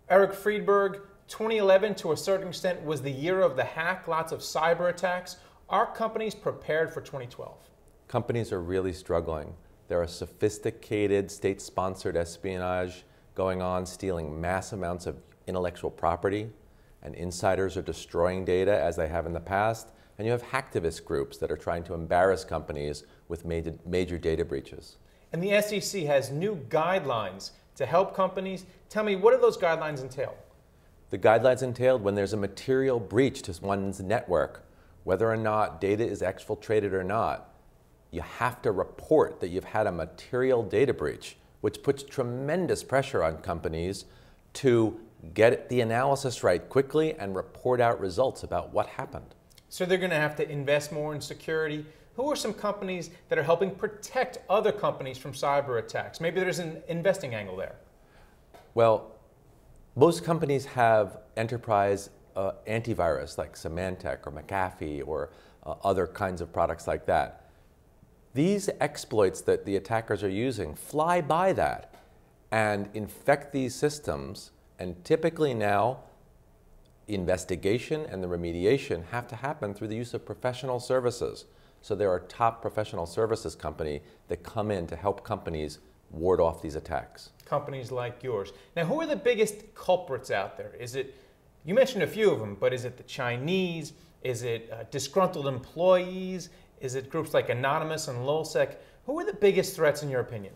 Eric Friedberg, 2011 to a certain extent was the year of the hack, lots of cyber attacks. Are companies prepared for 2012? Companies are really struggling. There are sophisticated state-sponsored espionage going on, stealing mass amounts of intellectual property, and insiders are destroying data as they have in the past. And you have hacktivist groups that are trying to embarrass companies with major data breaches. And the SEC has new guidelines to help companies. Tell me, what do those guidelines entail? The guidelines entailed when there's a material breach to one's network, whether or not data is exfiltrated or not, you have to report that you've had a material data breach, which puts tremendous pressure on companies to get the analysis right quickly and report out results about what happened. So they're going to have to invest more in security. Who are some companies that are helping protect other companies from cyber attacks? Maybe there's an investing angle there. Well, most companies have enterprise antivirus like Symantec or McAfee or other kinds of products like that. These exploits that the attackers are using fly by that and infect these systems, and typically now investigation and the remediation have to happen through the use of professional services. So there are top professional services companies that come in to help companies ward off these attacks. Companies like yours. Now, who are the biggest culprits out there? Is it, you mentioned a few of them, but is it the Chinese? Is it disgruntled employees? Is it groups like Anonymous and Lulzsec? Who are the biggest threats in your opinion?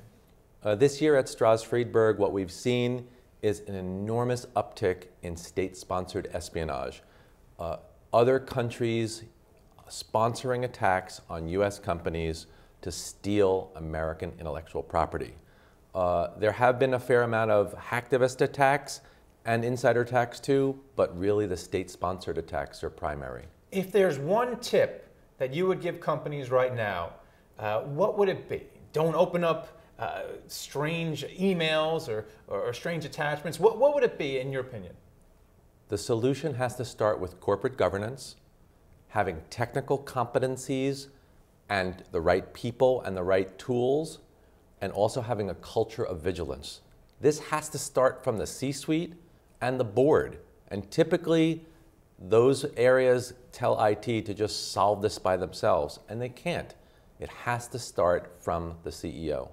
This year at Stroz Friedberg, what we've seen is an enormous uptick in state-sponsored espionage. Other countries sponsoring attacks on US companies to steal American intellectual property. There have been a fair amount of hacktivist attacks and insider attacks too, but really the state-sponsored attacks are primary. If there's one tip that you would give companies right now, what would it be? Don't open up strange emails or strange attachments. What would it be in your opinion? The solution has to start with corporate governance, having technical competencies and the right people and the right tools, and also having a culture of vigilance. This has to start from the C-suite and the board. And typically, those areas tell IT to just solve this by themselves, and they can't. It has to start from the CEO.